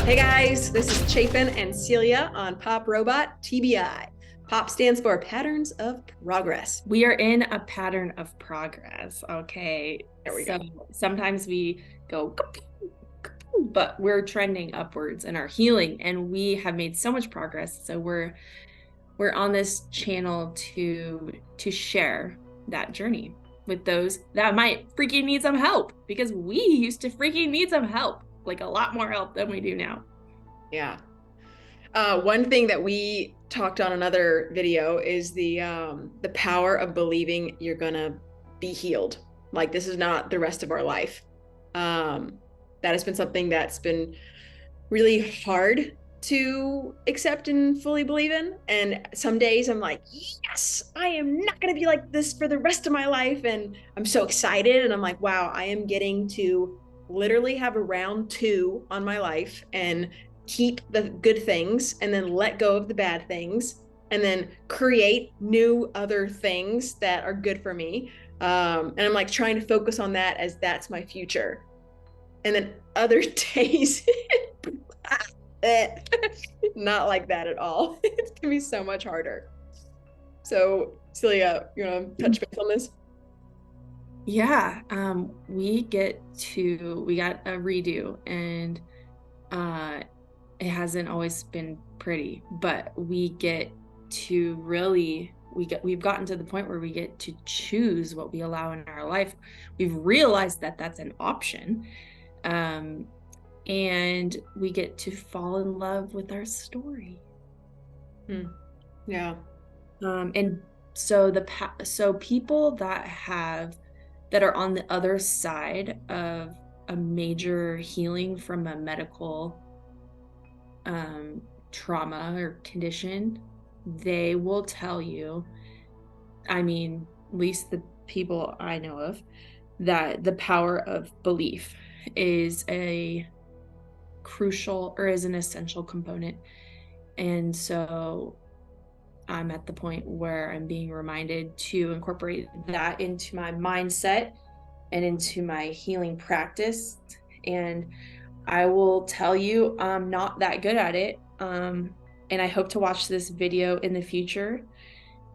Hey guys, this is Chaffin and Celia on Pop Robot TBI. Pop stands for Patterns of Progress. We are in a pattern of progress. Okay. There we So go. sometimes we go, but we're trending upwards in our healing, and we have made so much progress. So we're on this channel to share that journey with those that might freaking need some help, because we used to freaking need some help, like a lot more help than we do now. Yeah. One thing that we talked on another video is the power of believing you're gonna be healed. Like this is not the rest of our life. That has been something that's been really hard to accept and fully believe in. And some days I'm like, yes, I am not going to be like this for the rest of my life. And I'm so excited. And I'm like, wow, I am getting to literally have a round two on my life and keep the good things and then let go of the bad things and then create new other things that are good for me. And I'm like trying to focus on that as that's my future. And then other days, not like that at all. It's gonna be so much harder. So, Celia, you want to touch base on this? Yeah, we got a redo, and uh it hasn't always been pretty, but we get to really we've gotten to the point where we get to choose what we allow in our life. We've realized that that's an option. Um and we get to fall in love with our story. Yeah. And so so people that are on the other side of a major healing from a medical trauma or condition, they will tell you, I mean, at least the people I know of, that the power of belief is a crucial or is an essential component. And so I'm at the point where I'm being reminded to incorporate that into my mindset and into my healing practice. And I will tell you, I'm not that good at it. And I hope to watch this video in the future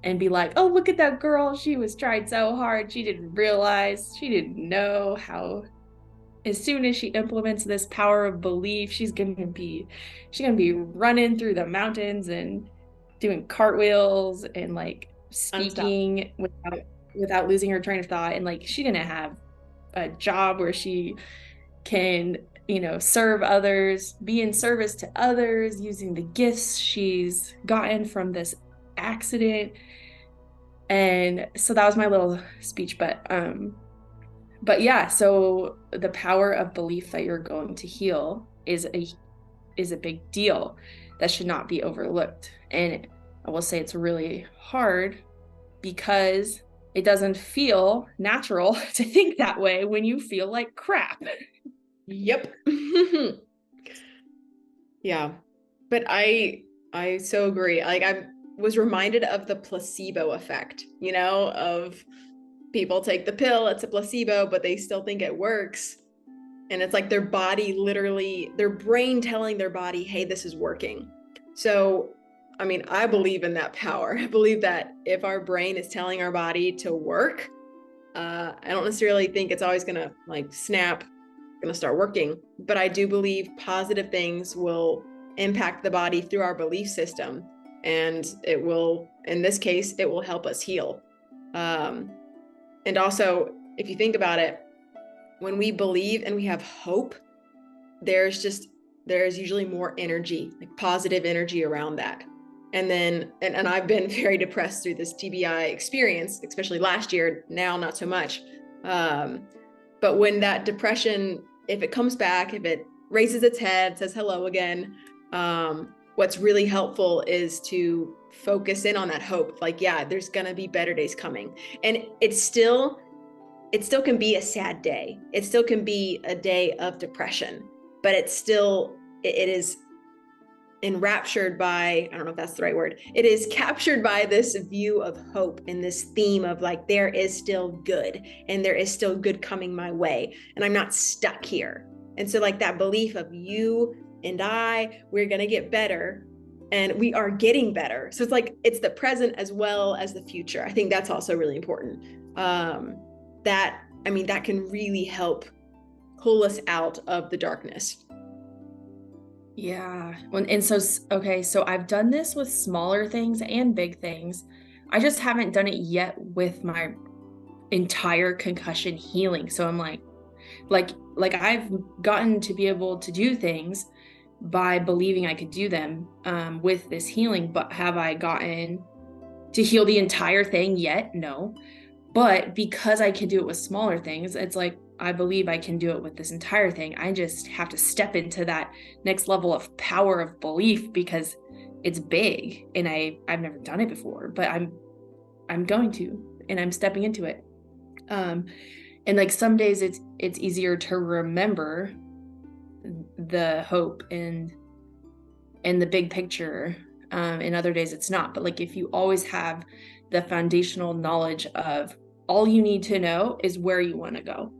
and be like, oh, look at that girl. She was trying so hard. She didn't realize, she didn't know how, as soon as she implements this power of belief, she's gonna be running through the mountains and doing cartwheels and like Unstop. speaking without losing her train of thought. And like she's gonna have a job where she can, serve others, be in service to others using the gifts she's gotten from this accident. And so that was my little speech, but yeah, so the power of belief that you're going to heal is a big deal that should not be overlooked. And I will say it's really hard because it doesn't feel natural to think that way when you feel like crap. Yep. Yeah. But I so agree. Like I was reminded of the placebo effect, of people take the pill, it's a placebo, but they still think it works. And it's like their body literally, their brain telling their body, hey, this is working. So, I mean, I believe in that power. I believe that if our brain is telling our body to work, I don't necessarily think it's always going to like snap, going to start working. But I do believe positive things will impact the body through our belief system. And it will, in this case, it will help us heal. And also, if you think about it, when we believe and we have hope, there's usually more energy, like positive energy around that. And then, and I've been very depressed through this TBI experience, especially last year, now not so much. But when that depression, if it comes back, if it raises its head, says hello again, what's really helpful is to focus in on that hope. Like, yeah, there's going to be better days coming. And it still can be a sad day. It still can be a day of depression, but it is enraptured by, I don't know if that's the right word. It is captured by this view of hope and this theme of like, there is still good and there is still good coming my way. And I'm not stuck here. And so like that belief of you and we're going to get better, and we are getting better. So it's like, it's the present as well as the future. I think that's also really important. That can really help pull us out of the darkness. Yeah. So I've done this with smaller things and big things. I just haven't done it yet with my entire concussion healing. So I'm like I've gotten to be able to do things by believing I could do them with this healing, but have I gotten to heal the entire thing yet? No. But because I can do it with smaller things, it's like, I believe I can do it with this entire thing. I just have to step into that next level of power of belief, because it's big and I've never done it before, but I'm going to, and I'm stepping into it. And like some days it's easier to remember the hope and the big picture. And other days it's not. But like, if you always have the foundational knowledge of all you need to know is where you want to go,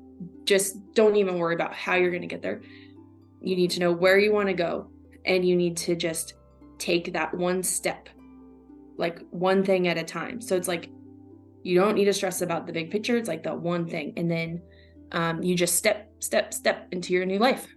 just don't even worry about how you're going to get there. You need to know where you want to go, and you need to just take that one step, like one thing at a time. So it's like, you don't need to stress about the big picture. It's like the one thing. And then you just step into your new life.